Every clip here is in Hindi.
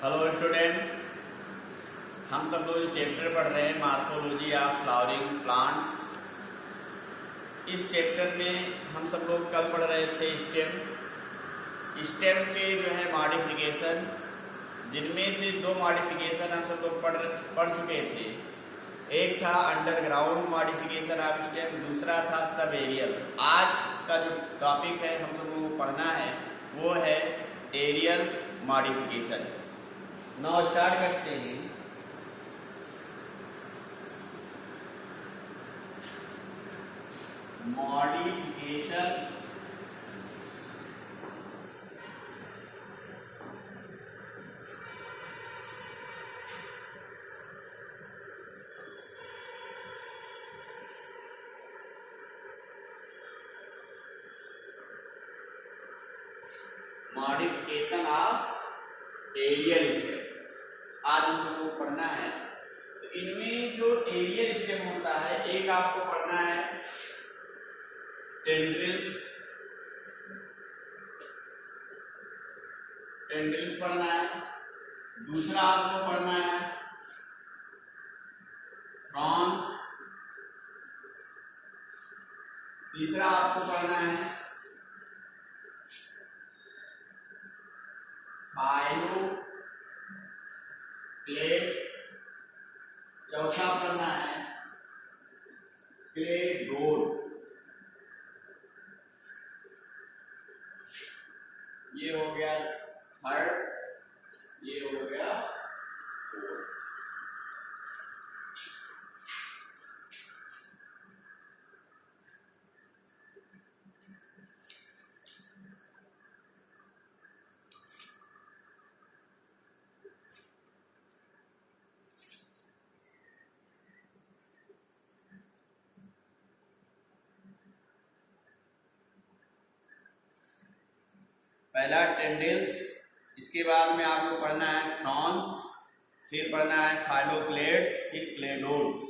हेलो स्टूडेंट, हम सब लोग जो चैप्टर पढ़ रहे हैं मॉर्फोलॉजी ऑफ फ्लावरिंग प्लांट्स। इस चैप्टर में हम सब लोग कल पढ़ रहे थे स्टेम के जो है मॉडिफिकेशन, जिनमें से दो मॉडिफिकेशन हम सब लोग पढ़ चुके थे। एक था अंडरग्राउंड मॉडिफिकेशन ऑफ स्टेम, दूसरा था सब एरियल। आज का जो टॉपिक है हम सब लोगों को पढ़ना है वो है एरियल मॉडिफिकेशन। नाउ स्टार्ट करते हैं। Modification modification of aerial stem आज हम सबको पढ़ना है। तो इनमें जो एरियल स्टेम होता है, एक आपको पढ़ना है टेंड्रिल्स पढ़ना है, दूसरा आपको पढ़ना है फ्रॉन्स, तीसरा आपको पढ़ना है फाइलोक्लेट, चौथा पढ़ना है क्लेडोन। ये हो गया थर्ड, ये हो गया फोर्थ। पहला टेंड्रिल्स, इसके बाद में आपको पढ़ना है फ्रॉन्स, फिर पढ़ना है फाइलोक्लेट्स, फिर क्लेडोन्स।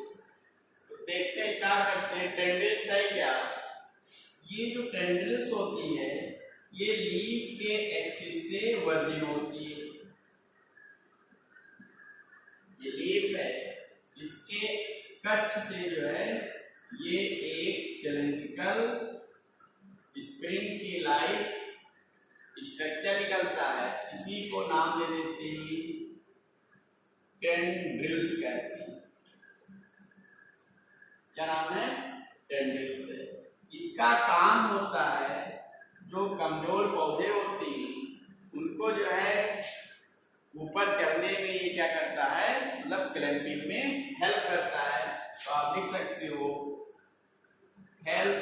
तो देखते हैं, स्टार्ट करते हैं। टेंड्रिल्स है क्या? ये जो टेंड्रिल्स होती है ये लीफ के एक्सिस से वर्जिन होती है। ये लीफ है, इसके कक्ष से जो है ये एक सिलिंड्रिकल स्प्रिंग के लाइक स्ट्रक्चर निकलता है। इसी को नाम दे देते हैं टेंड्रिल्स कहते हैं। क्या नाम है? टेंड्रिल्स है। इसका काम होता है जो कमजोर पौधे होते हैं उनको जो है ऊपर चढ़ने में ये क्या करता है, मतलब क्लैंपिंग में हेल्प करता है। तो आप लिख सकते हो हेल्प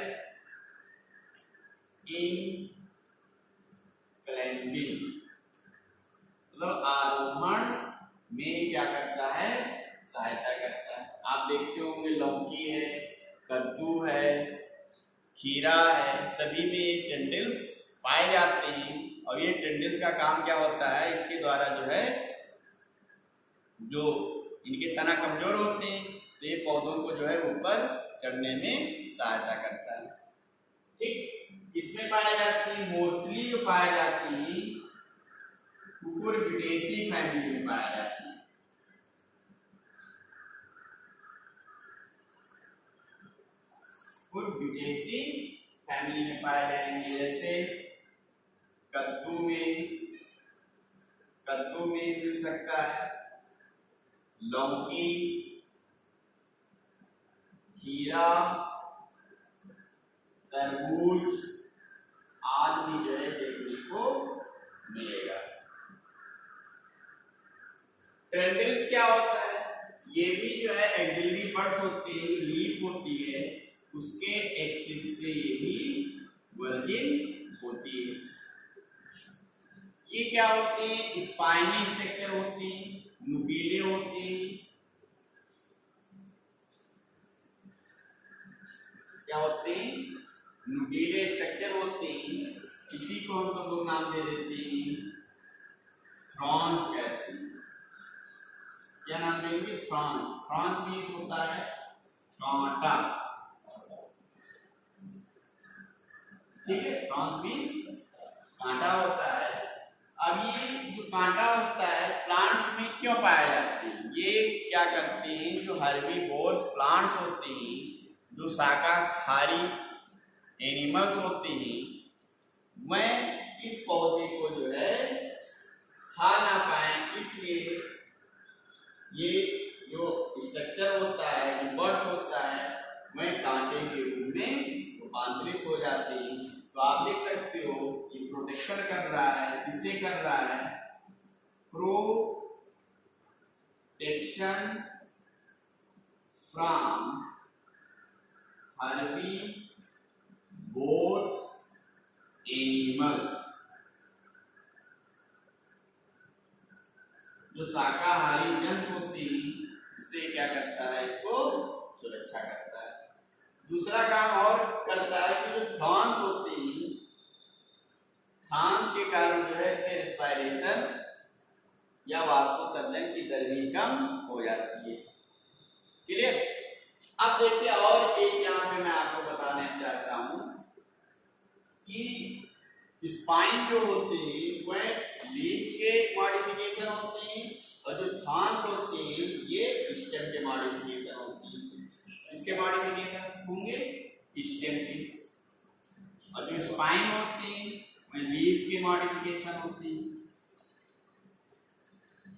इन क्लाइंबिंग, मतलब आरोहण में क्या करता है, सहायता करता है। आप देखते होंगे लौकी है, कद्दू है, खीरा है, सभी में टेंड्रिल्स पाए जाते हैं। और ये टेंड्रिल्स का काम क्या होता है, इसके द्वारा जो है जो इनके तना कमजोर होते हैं तो ये पौधों को जो है ऊपर चढ़ने में सहायता करता है। ठीक, इसमें पाया जाती है, मोस्टली जो पाया जाती है कुकुरबिटेसी फैमिली में पाया जाती है। कुकुरबिटेसी फैमिली में पाए जाएंगे। जैसे कद्दू में मिल सकता है, लौकी, खीरा, तरबूज आज भी जो है देखने को मिलेगा। टेंड्रिल्स क्या होता है? ये भी जो है एक्सिलरी बड्स होती है, लीफ होती है, उसके एक्सिस से ये भी वर्जिन होती है। ये क्या होती है? स्पाइनी स्ट्रक्चर होती है, नुकीले होते हैं। क्या होते हैं? नुकीले स्ट्रक्चर होते हैं। इसी को हम सब लोग नाम दे देते हैं फ्रॉन्स कहते हैं। क्या नाम देंगे? फ्रॉन्स। फ्रॉन्स मीन्स होता है कांटा। ठीक है, फ्रॉन्स मीन्स कांटा होता है। अब ये जो कांटा होता है प्लांट क्या करते हैं, जो हर्बीवोर्स प्लांट्स होते हैं, जो शाकाहारी एनिमल्स होते हैं, वह इस पौधे को जो है खा ना पाए, इसलिए ये जो स्ट्रक्चर होता है, जो बर्ड्स होता है, वह कांटे के रूप में रूपांतरित हो जाते हैं। तो आप देख सकते हो कि प्रोटेक्शन कर रहा है, किससे कर रहा है, प्रोटेक्शन फ्रॉम हर्बीवोर्स एनिमल्स, जो शाकाहारी जंतु होते हैं उससे क्या करता है, इसको सुरक्षा करता है। दूसरा काम और करता है कि जो थॉर्न्स होते हैं, थॉर्न्स के कारण जो है रेस्पिरेशन या वाष्पोत्सर्जन की दर भी कम हो जाती है। क्लियर? अब देखिए और एक यहाँ पे मैं आपको बताने चाहता हूं कि स्पाइन जो होते हैं वह लीफ के मॉडिफिकेशन होते हैं, और जो थॉर्न्स होते हैं ये स्टेम के मॉडिफिकेशन होती है। इसके मॉडिफिकेशन होंगे स्टेम के, और जो स्पाइन होती है वह लीफ के मॉडिफिकेशन होती है।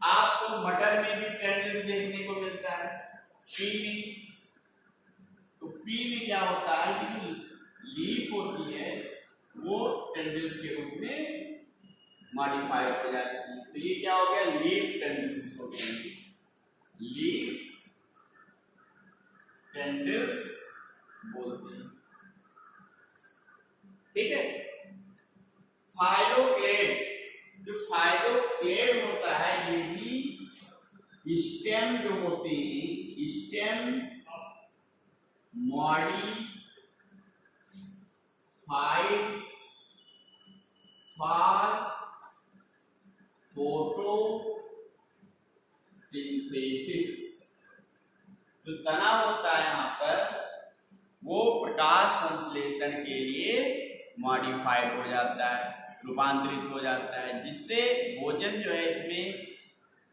आपको मटर में भी टेंडल्स देखने को मिलता है, पी में। तो पी में क्या होता है कि जो लीफ होती है वो टेंडल्स के रूप में मॉडिफाई हो जाती है। तो ये क्या हो गया, लीफ टेंडल्स हो गए, लीफ टेंडल्स बोलते हैं। ठीक है। फाइलोक्लेड, जो फाइलोक्लेड होता है ये भी स्टेम जो होते हैं, स्टेम मॉडिफाइड फॉर फोटोसिंथेसिस, जो तना होता है यहाँ पर वो प्रकाश संश्लेषण के लिए मॉडिफाइड हो जाता है, रूपांतरित हो जाता है, जिससे भोजन जो है इसमें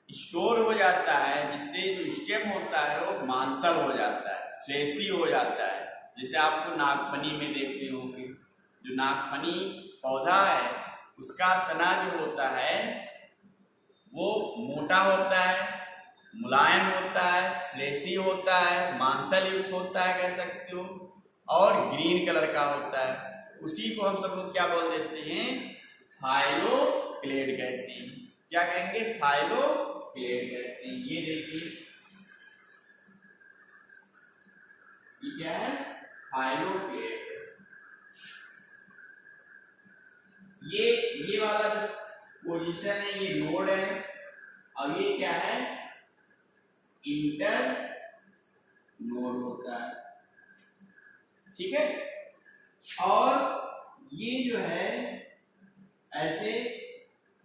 स्टोर हो जाता है, जिससे जो स्टेम होता है वो मांसल हो जाता है, फ्लेशी हो जाता है। जैसे आपको नागफनी में देखते होंगे, जो नागफनी पौधा है उसका तना जो होता है वो मोटा होता है, मुलायम होता है, फ्लेशी होता है, मांसल युक्त होता है कह सकते हो, और ग्रीन कलर का होता है। उसी को हम सब लोग क्या बोल देते हैं, फाइलोक्लेड कहते हैं। क्या कहेंगे, फाइलोक्लेड कहते हैं। ये देखिए ये क्या है, फाइलोक्लेड। ये वाला जो पोजीशन है ये नोड है, और ये क्या है, इंटर नोड होता है। ठीक है। और ये जो है ऐसे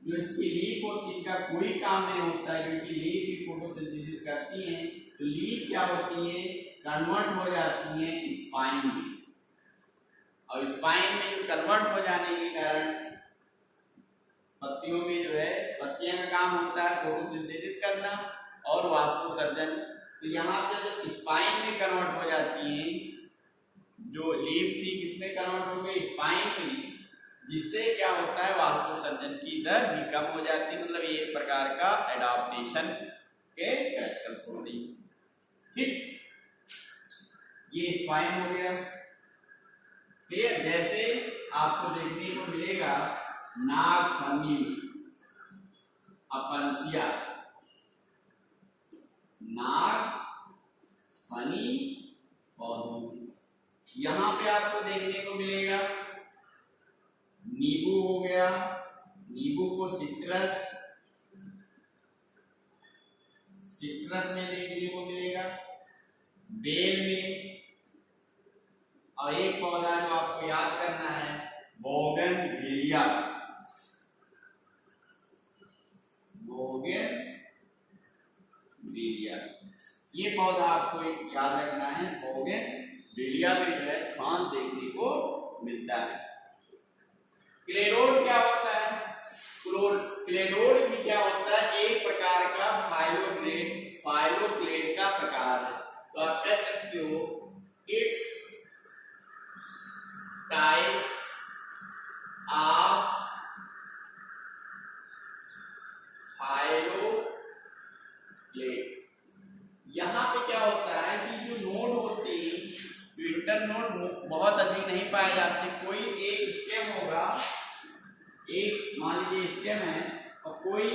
जो इसकी लीफ होती है इनका कोई काम नहीं होता है, क्योंकि लीफ ही फोटोसिंथेसिस करती हैं। तो लीफ क्या होती है, कन्वर्ट हो जाती है स्पाइन में, और स्पाइन में जो कन्वर्ट हो जाने के कारण पत्तियों में जो है, पत्तियों का काम होता है फोटोसिंथेसिस करना और वाष्पोत्सर्जन। तो यहाँ पे जब स्पाइन में कन्वर्ट हो जाती है, जो लीफ थी किसमें कन्वर्ट हो गई, स्पाइन में, जिससे क्या होता है वाष्पोत्सर्जन की दर भी कम हो जाती है। मतलब ये एक प्रकार का एडाप्टेशन के कैरेक्टर्स होते हैं। ठीक, ये स्पाइन हो गया। क्लियर? जैसे आपको देखने को मिलेगा नागफनी, अपनसिया, नागफनी पौधों में यहां पे आपको देखने को मिलेगा नींबू हो गया, नींबू को सिट्रस में देखने को मिलेगा, बेल में, और एक पौधा जो आपको याद करना है बोगनविलिया, बोगनविलिया, ये पौधा आपको याद रखना है। बोगनविलिया में जो है थॉर्न्स देखने को मिलता है। क्लेडोड क्या होता है, क्लेडोड भी क्या होता है, एक प्रकार का फाइलोक्लेड ऑफ फाइलोप्लेट। यहाँ पे क्या होता है कि जो नोड होते हैं, जो इंटर नोड बहुत अधिक नहीं पाए जाते, कोई एक स्टेम होगा, एक मान लीजिए स्टेम है और कोई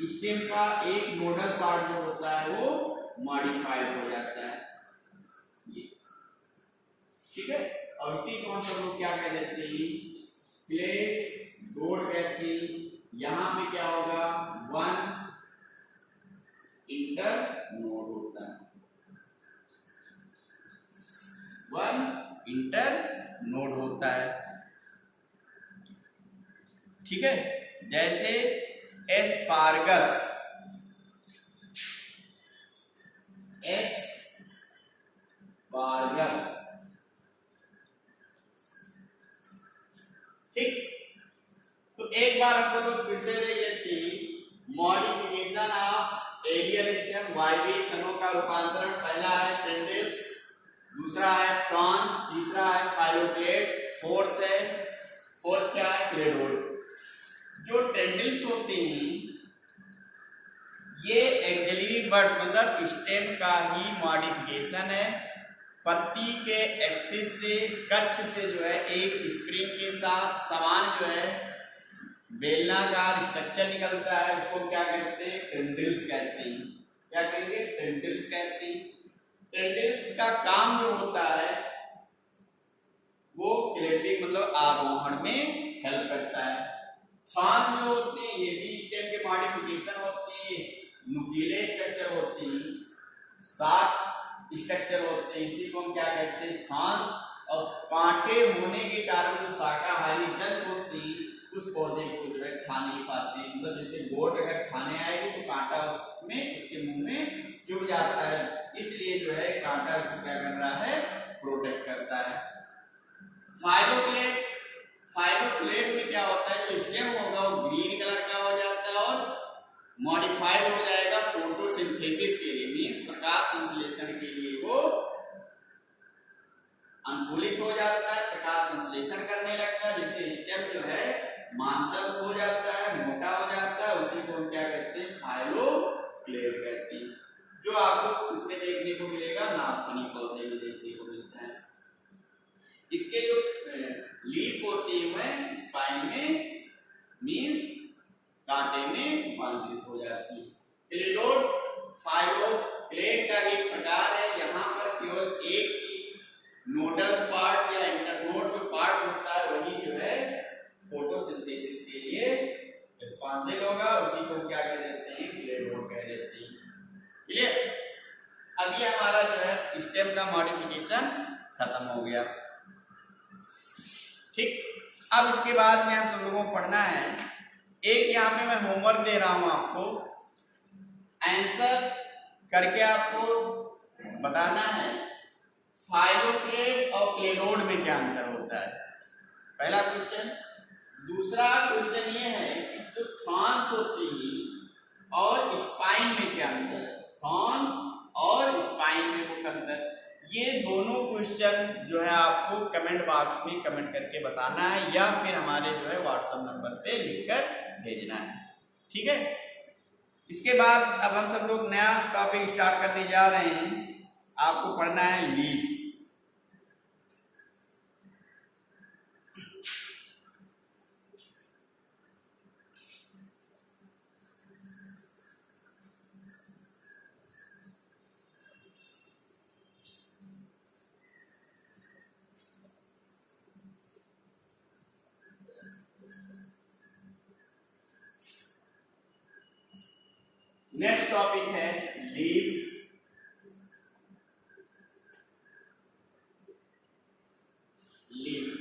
स्टेम का एक नोडल पार्ट जो होता है वो मॉडिफाइड हो जाता है, ठीक है। और इसी को हम सब लोग क्या कह देते हैं, प्लेट डोट कहते हैं। यहाँ पे क्या होगा, वन इंटर नोड होता है, वन इंटर नोड होता है, ठीक है। जैसे एस्पार्गस, एस्पार्गस, ठीक। तो एक बार हम सब लोग फिर से देख लेते हैं, मॉडिफिकेशन ऑफ एरियल स्टेम, वायवीय तनों का रूपांतरण। पहला है टेंडिल्स, दूसरा है फ्रॉन्स, तीसरा है फाइलोप्लेट, फोर्थ क्या है, क्लेडोड। जो टेंडिल्स होते हैं ये एक्सिलरी बड मतलब स्टेम का ही मॉडिफिकेशन है। पत्ती के एक्सिस से, कक्ष से जो है एक स्प्रिंग के साथ समान जो है बेलनाकार स्ट्रक्चर निकलता है, उसको क्या कहते हैं, टेंडिल्स कहते हैं। क्या कहेंगे, टेंडिल्स कहते हैं। टेंडिल्स का काम जो होता है वो क्लेडिंग मतलब आरोहण में हेल्प करता है। फ्रॉन्स जो होते हैं ये भी स्टेम के मॉडिफिकेशन होते हैं, नुकीले स्ट्रक्चर होते हैं, शार्प स्ट्रक्चर होते हैं, इसी को हम क्या कहते हैं, फ्रॉन्स। और कांटे होने के कारण जो शाकाहारी जंतु होते हैं उस पौधे को जो है खा नहीं पाते, मतलब जैसे गोट अगर खाने आएगी तो कांटा में उसके मुंह में चुभ जाता है, इसलिए जो है कांटा उसको क्या कर रहा है, प्रोटेक्ट करता है। फाइलोप्लेट, फाइलोप्लेट में क्या होता है, जो स्टेम होगा वो ग्रीन कलर का हो जाता है और मॉडिफाइड हो जाएगा फोटोसिंथेसिस के लिए, मींस प्रकाश संश्लेषण के लिए वो अनुकूलित हो जाता है, प्रकाश संश्लेषण करने लगता है, जिससे स्टेम जो है मांसल हो जाता है, मोटा हो जाता है, उसी को हम क्या कहते हैं, फाइलोप्लेट कहते हैं। जो आपको इसमें देखने को मिलेगा, नागफनी पौधे में देखने को मिलता है। इसके जो लीफ होती है स्पाइन में, मींस कांटे में रूपांतरित हो जाती है। क्लेडोड फाइलोप्लेट का एक प्रकार है, यहाँ पर केवल एक ही नोडल पार्ट या इंटरनोड जो पार्ट होता है वही जो है फोटोसिंथेसिस के लिए रिस्पॉन्सिबल होगा, उसी को क्या कह देते हैं, क्लेडोड कह देते हैं। क्लियर। अभी हमारा जो है स्टेम का मॉडिफिकेशन खत्म हो गया, ठीक। अब इसके बाद में हम सब लोगों को पढ़ना है, एक यहाँ पे मैं होमवर्क दे रहा हूं आपको, आंसर करके आपको बताना है फाइलोप्लेट और क्लेडोड में क्या अंतर होता है, पहला क्वेश्चन। दूसरा क्वेश्चन ये है कि जो फ्रॉन्स होती है और स्पाइन में क्या अंतर है, फ्रॉन्स और स्पाइन में मुख्य अंतर। ये दोनों क्वेश्चन जो है आपको कमेंट बॉक्स में कमेंट करके बताना है या फिर हमारे जो है व्हाट्सएप नंबर पे लिखकर भेजना है, ठीक है। इसके बाद अब हम सब लोग नया टॉपिक स्टार्ट करने जा रहे हैं, आपको पढ़ना है लीफ। नेक्स्ट टॉपिक है लीफ। लीफ,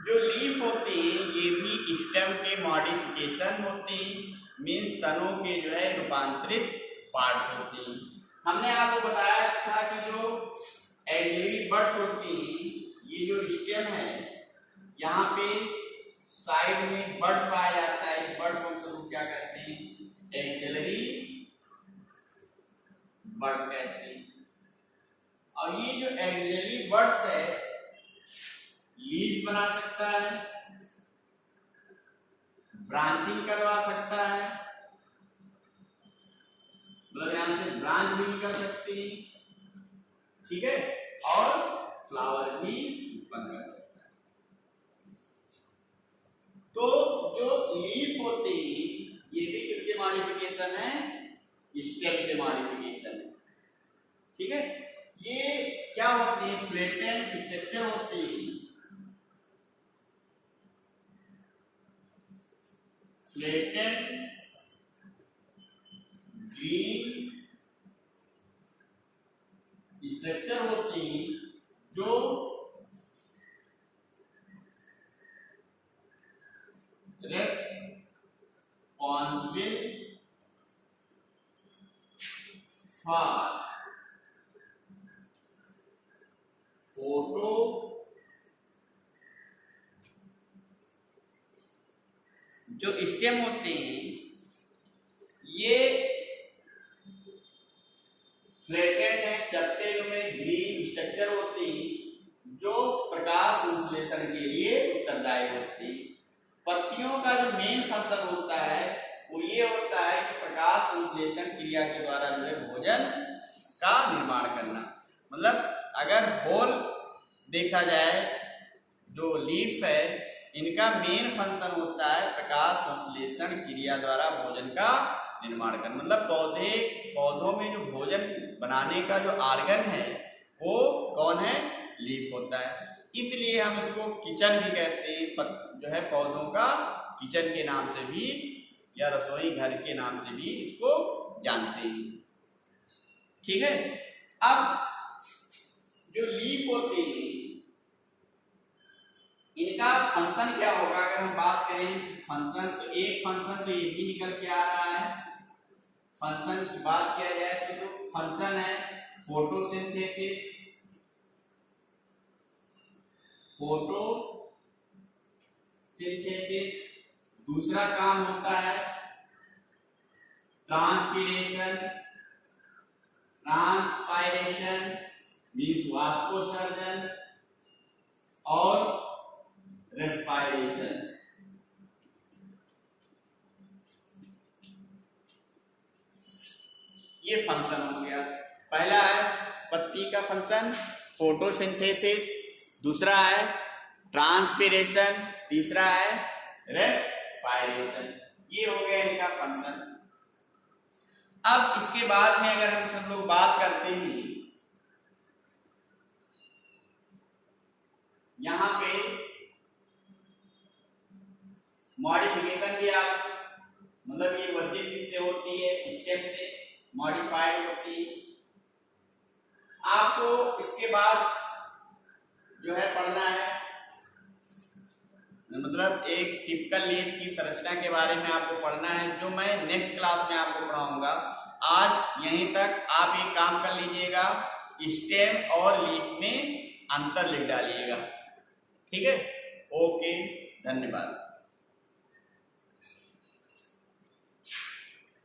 जो लीफ होती है ये भी स्टेम के मॉडिफिकेशन होते हैं, मींस तनों के जो है रूपांतरित पार्ट्स होते हैं। हमने आपको बताया था कि जो एक्सिलरी बड्स होती हैं, ये जो स्टेम है यहाँ पे साइड में बड्स पाया जाता है, बड को हम सब क्या कहते हैं, एक्सिलरी बड्स कहते हैं। और ये जो एक्सिलरी बड्स है लीफ बना सकता है, ब्रांचिंग करवा सकता है, मतलब यहां से ब्रांच भी निकल सकती है, ठीक है, और फ्लावर भी उत्पन्न कर सकता है। तो जो लीफ होती है ये भी किसके मॉडिफिकेशन है, स्टेम के मॉडिफिकेशन है, ठीक है। ये क्या होती है, फ्लैटेंड स्ट्रक्चर होती है, फ्लैटेंड ग्रीन स्ट्रक्चर होती है जो responsible for फोटो जो स्टेम होते हैं ये फ्लैटेंड है, चपटे में ग्रीन स्ट्रक्चर होती है जो प्रकाश संश्लेषण के लिए उत्तरदायी होती है। पत्तियों का जो मेन फंक्शन होता है वो ये होता है कि प्रकाश संश्लेषण क्रिया के द्वारा जो है भोजन का निर्माण करना। मतलब अगर होल देखा जाए तो लीफ है, इनका मेन फंक्शन होता है प्रकाश संश्लेषण क्रिया द्वारा भोजन का निर्माण करना। मतलब पौधों में जो भोजन बनाने का जो आर्गन है वो कौन है, लीफ होता है। इसलिए हम इसको किचन भी कहते हैं, जो है पौधों का किचन के नाम से भी या रसोई घर के नाम से भी इसको जानते हैं, ठीक है। अब जो लीफ होती है इनका फंक्शन क्या होगा, अगर हम बात करें फंक्शन, तो एक फंक्शन तो ये भी निकल के आ रहा है। फंक्शन की बात किया जाए तो जो फंक्शन है फोटोसिंथेसिस, दूसरा काम होता है ट्रांसपायरेशन मीन्स वाष्पोत्सर्जन, और रेस्पायरेशन। ये फंक्शन हो गया। पहला है पत्ती का फंक्शन फोटोसिंथेसिस, दूसरा है ट्रांसपीरेशन, तीसरा है रेस्पायरेशन। ये हो गया इनका फंक्शन। अब इसके बाद में अगर हम सब लोग बात करते हैं, यहां पे मॉडिफिकेशन भी आप, मतलब ये वर्जित किससे होती है, स्टेम से मॉडिफाइड होती है। आपको इसके बाद जो है पढ़ना है, मतलब एक टिपिकल लीफ की संरचना के बारे में आपको पढ़ना है, जो मैं नेक्स्ट क्लास में आपको पढ़ाऊंगा। आज यहीं तक आप एक काम कर लीजिएगा, स्टेम और लीफ में अंतर लिख डालिएगा, ठीक है। ओके, धन्यवाद।